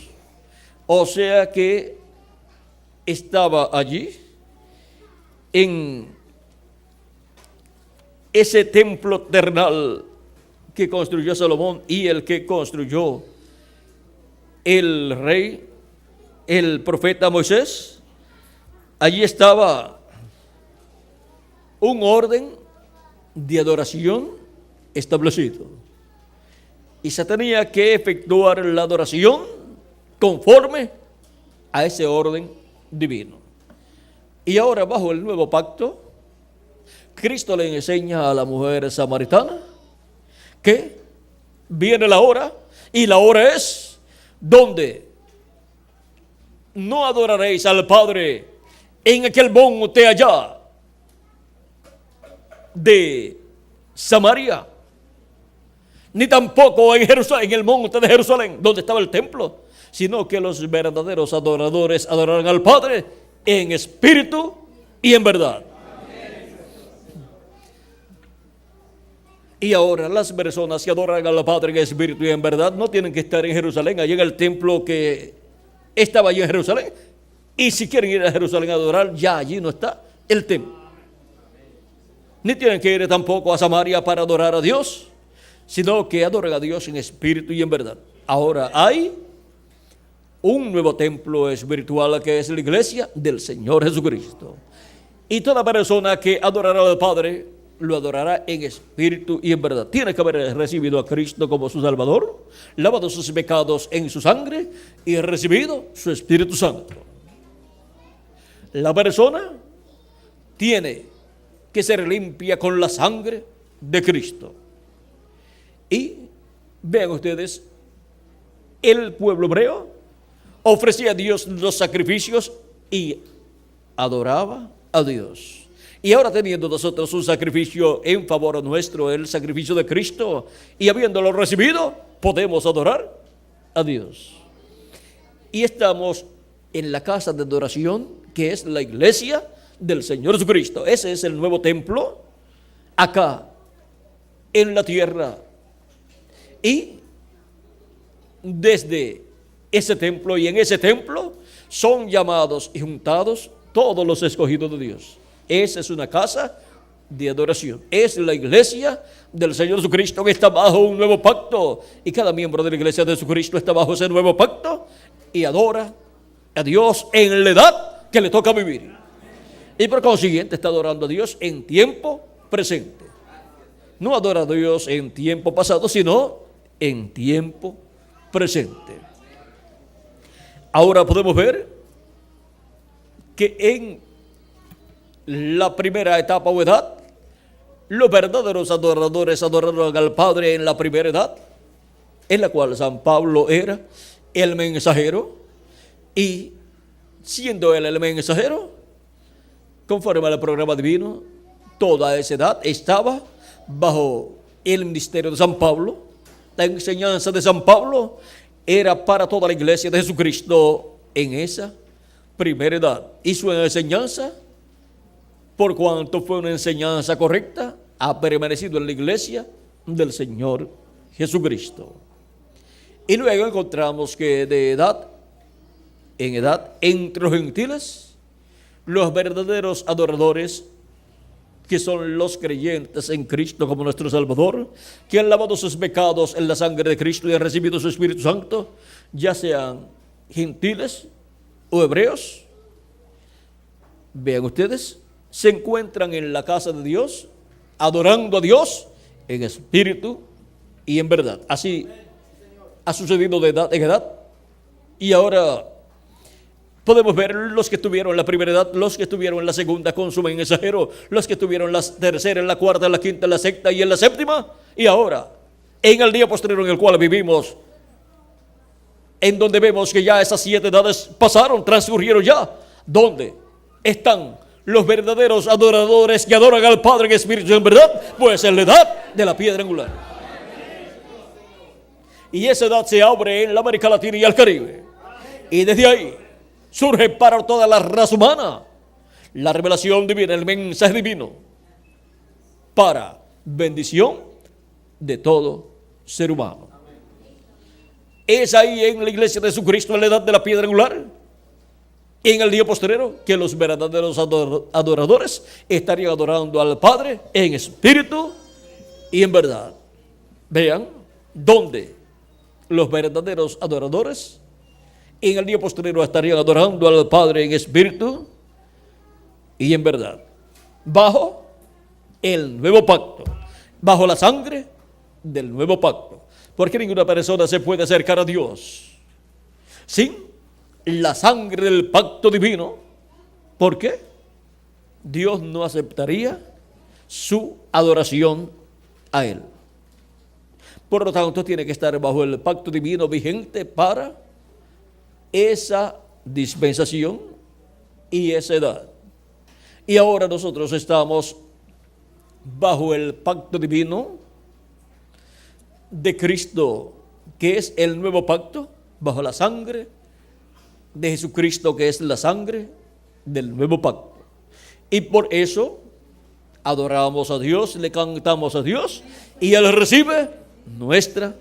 O sea que estaba allí en ese templo terrenal que construyó Salomón y el que construyó el rey, el profeta Moisés. Allí estaba un orden de adoración establecido y se tenía que efectuar la adoración conforme a ese orden divino. Y ahora, bajo el nuevo pacto, Cristo le enseña a la mujer samaritana que viene la hora, y la hora es donde no adoraréis al Padre en aquel monte allá de Samaria, ni tampoco en Jerusalén, en el monte de Jerusalén, donde estaba el templo, sino que los verdaderos adoradores adorarán al Padre en espíritu y en verdad. Y ahora las personas que adoran al Padre en espíritu y en verdad no tienen que estar en Jerusalén, allí en el templo que estaba allí en Jerusalén. Y si quieren ir a Jerusalén a adorar, ya allí no está el templo. Ni tienen que ir tampoco a Samaria para adorar a Dios, sino que adoran a Dios en espíritu y en verdad. Ahora hay un nuevo templo espiritual que es la iglesia del Señor Jesucristo. Y toda persona que adorará al Padre lo adorará en espíritu y en verdad. Tiene que haber recibido a Cristo como su Salvador, lavado sus pecados en su sangre y recibido su Espíritu Santo. La persona tiene que ser limpia con la sangre de Cristo. Y vean ustedes, el pueblo hebreo ofrecía a Dios los sacrificios y adoraba a Dios. Y ahora teniendo nosotros un sacrificio en favor nuestro, el sacrificio de Cristo, y habiéndolo recibido, podemos adorar a Dios. Y estamos en la casa de adoración, que es la iglesia del Señor Jesucristo. Ese es el nuevo templo, acá, en la tierra. Y desde ese templo y en ese templo son llamados y juntados todos los escogidos de Dios. Esa es una casa de adoración. Es la iglesia del Señor Jesucristo que está bajo un nuevo pacto. Y cada miembro de la iglesia de Jesucristo está bajo ese nuevo pacto y adora a Dios en la edad que le toca vivir. Y por consiguiente está adorando a Dios en tiempo presente. No adora a Dios en tiempo pasado, sino en tiempo presente. Ahora podemos ver que en la primera etapa o edad, los verdaderos adoradores adoraron al Padre en la primera edad, en la cual San Pablo era el mensajero, y siendo él el mensajero, conforme al programa divino, toda esa edad estaba bajo el ministerio de San Pablo. La enseñanza de San Pablo era para toda la iglesia de Jesucristo en esa primera edad, y su enseñanza, por cuanto fue una enseñanza correcta, ha permanecido en la iglesia del Señor Jesucristo. Y luego encontramos que de edad en edad, entre los gentiles, los verdaderos adoradores, que son los creyentes en Cristo como nuestro Salvador, que han lavado sus pecados en la sangre de Cristo y han recibido su Espíritu Santo, ya sean gentiles o hebreos, vean ustedes, se encuentran en la casa de Dios, adorando a Dios en espíritu y en verdad. Así ha sucedido de edad en edad. Y ahora podemos ver los que estuvieron en la primera edad, los que estuvieron en la segunda con su mensajero, los que estuvieron en la tercera, en la cuarta, en la quinta, en la sexta y en la séptima. Y ahora, en el día posterior en el cual vivimos, en donde vemos que ya esas 7 edades pasaron, transcurrieron ya. ¿Dónde están los verdaderos adoradores que adoran al Padre en espíritu y en verdad? Pues en la edad de la piedra angular. Y esa edad se abre en la América Latina y el Caribe. Y desde ahí surge para toda la raza humana la revelación divina, el mensaje divino, para bendición de todo ser humano. Es ahí en la iglesia de Jesucristo, en la edad de la piedra angular, en el día posterior, que los verdaderos adoradores estarían adorando al Padre en espíritu y en verdad. Vean dónde los verdaderos adoradores en el día posterior estarían adorando al Padre en espíritu y en verdad, bajo el nuevo pacto, bajo la sangre del nuevo pacto. Porque ninguna persona se puede acercar a Dios sin la sangre del pacto divino. ¿Por qué? Dios no aceptaría su adoración a Él. Por lo tanto, tiene que estar bajo el pacto divino vigente para esa dispensación y esa edad. Y ahora nosotros estamos bajo el pacto divino de Cristo, que es el nuevo pacto, bajo la sangre de Jesucristo, que es la sangre del nuevo pacto. Y por eso adoramos a Dios, le cantamos a Dios y Él recibe nuestra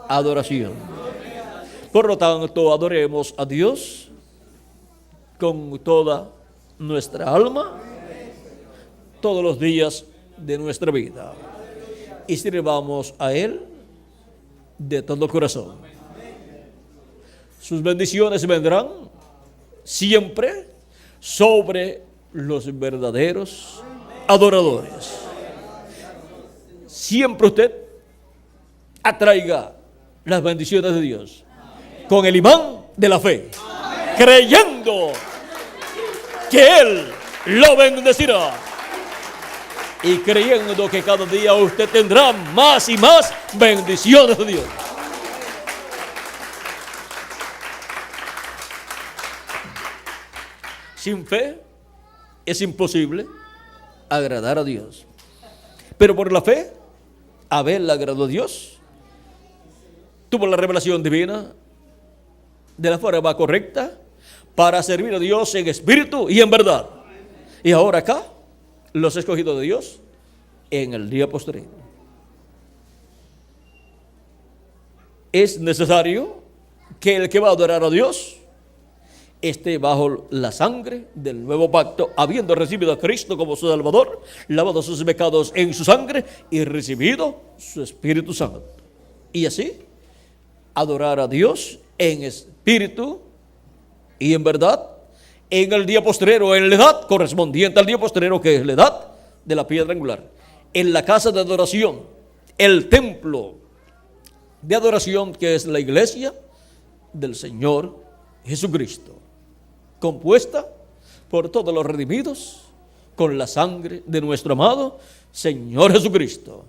adoración. Por lo tanto, adoremos a Dios con toda nuestra alma, todos los días de nuestra vida, y sirvamos a Él de todo corazón. Sus bendiciones vendrán siempre sobre los verdaderos adoradores. Siempre usted atraiga las bendiciones de Dios con el imán de la fe, creyendo que Él lo bendecirá y creyendo que cada día usted tendrá más y más bendiciones de Dios. Sin fe es imposible agradar a Dios, pero por la fe Abel agradó a Dios, tuvo la revelación divina de la forma correcta para servir a Dios en espíritu y en verdad. Y ahora acá, los escogidos de Dios en el día posterior. Es necesario que el que va a adorar a Dios esté bajo la sangre del nuevo pacto, habiendo recibido a Cristo como su Salvador, lavado sus pecados en su sangre y recibido su Espíritu Santo. Y así, adorar a Dios en espíritu y en verdad, en el día postrero, en la edad correspondiente al día postrero, que es la edad de la piedra angular, en la casa de adoración, el templo de adoración, que es la iglesia del Señor Jesucristo, compuesta por todos los redimidos con la sangre de nuestro amado Señor Jesucristo.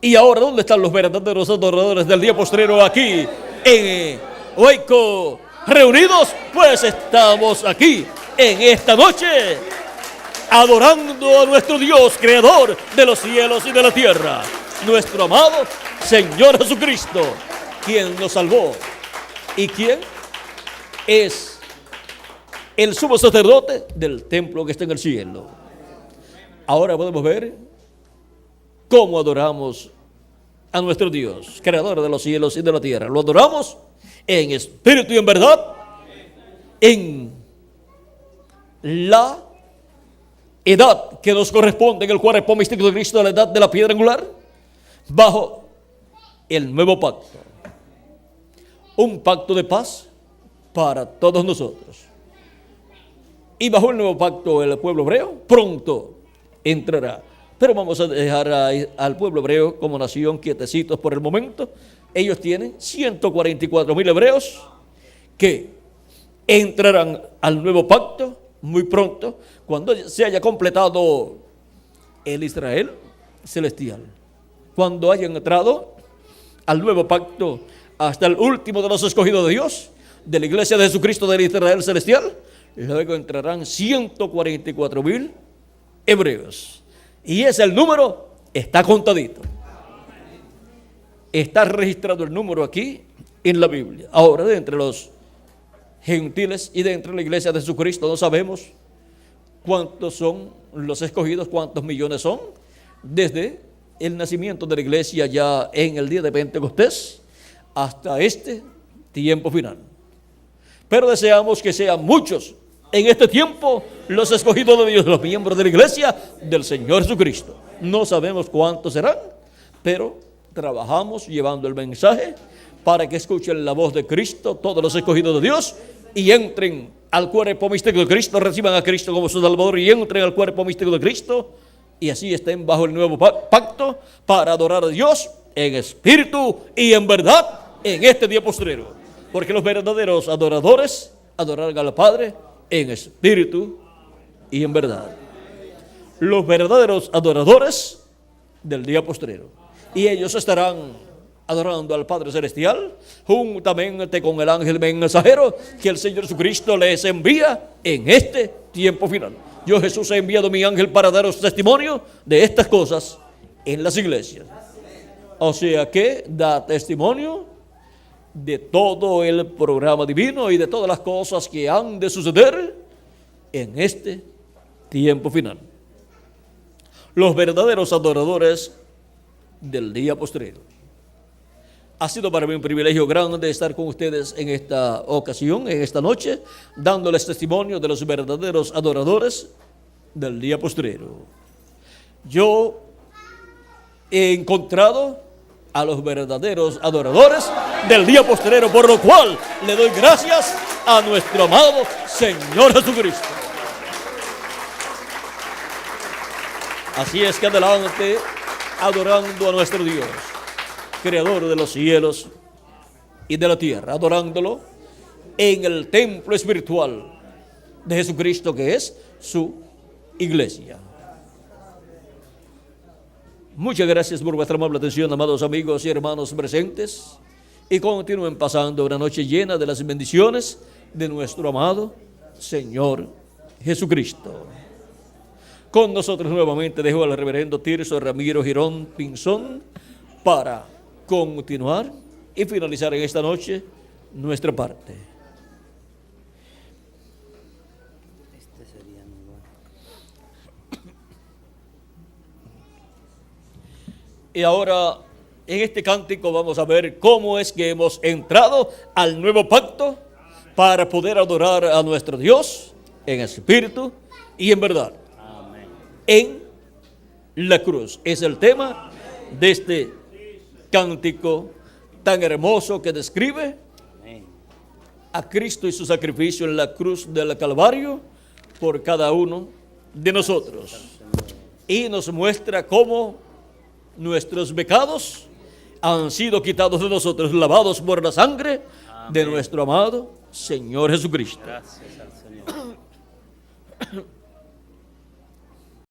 Y ahora, ¿dónde están los verdaderos adoradores del día postrero aquí en Hueco reunidos? Pues estamos aquí en esta noche adorando a nuestro Dios, creador de los cielos y de la tierra, nuestro amado Señor Jesucristo, quien nos salvó y quien es el sumo sacerdote del templo que está en el cielo. Ahora podemos ver cómo adoramos a nuestro Dios, creador de los cielos y de la tierra. Lo adoramos en espíritu y en verdad, en la edad que nos corresponde en el cuerpo místico de Cristo, la edad de la piedra angular, bajo el nuevo pacto, un pacto de paz para todos nosotros. Y bajo el nuevo pacto el pueblo hebreo pronto entrará. Pero vamos a dejar al pueblo hebreo como nación quietecitos por el momento. Ellos tienen 144,000 hebreos que entrarán al nuevo pacto muy pronto, cuando se haya completado el Israel celestial. Cuando hayan entrado al nuevo pacto hasta el último de los escogidos de Dios, de la iglesia de Jesucristo del Israel celestial, luego entrarán 144,000 hebreos. Y ese el número está contadito. Está registrado el número aquí en la Biblia. Ahora, de entre los gentiles y de entre la iglesia de Jesucristo, no sabemos cuántos son los escogidos, cuántos millones son, desde el nacimiento de la iglesia ya en el día de Pentecostés hasta este tiempo final. Pero deseamos que sean muchos en este tiempo los escogidos de Dios, los miembros de la iglesia del Señor Jesucristo. No sabemos cuántos serán, pero trabajamos llevando el mensaje para que escuchen la voz de Cristo, todos los escogidos de Dios, y entren al cuerpo místico de Cristo, reciban a Cristo como su Salvador y entren al cuerpo místico de Cristo, y así estén bajo el nuevo pacto para adorar a Dios en espíritu y en verdad en este día postrero. Porque los verdaderos adoradores adorarán al Padre en espíritu y en verdad. Los verdaderos adoradores del día postrero. Y ellos estarán adorando al Padre Celestial juntamente con el ángel mensajero que el Señor Jesucristo les envía en este tiempo final. Yo, Jesús, he enviado mi ángel para daros testimonio de estas cosas en las iglesias. O sea que da testimonio de todo el programa divino y de todas las cosas que han de suceder en este tiempo final. Los verdaderos adoradores del día postrero. Ha sido para mí un privilegio grande estar con ustedes en esta ocasión, en esta noche, dándoles testimonio de los verdaderos adoradores del día postrero. Yo he encontrado a los verdaderos adoradores del día postrero, por lo cual le doy gracias a nuestro amado Señor Jesucristo. Así es que adelante, adorando a nuestro Dios, creador de los cielos y de la tierra, adorándolo en el templo espiritual de Jesucristo, que es su iglesia. Muchas gracias por vuestra amable atención, amados amigos y hermanos presentes, y continúen pasando una noche llena de las bendiciones de nuestro amado Señor Jesucristo. Con nosotros nuevamente dejo al reverendo Tirso Ramiro Girón Pinzón para continuar y finalizar en esta noche nuestra parte. Y ahora, en este cántico vamos a ver cómo es que hemos entrado al nuevo pacto para poder adorar a nuestro Dios en espíritu y en verdad. Amén. En la cruz. Es el tema de este cántico tan hermoso que describe a Cristo y su sacrificio en la cruz del Calvario por cada uno de nosotros. Y nos muestra cómo nuestros pecados han sido quitados de nosotros, lavados por la sangre de nuestro amado Señor Jesucristo. Gracias al Señor.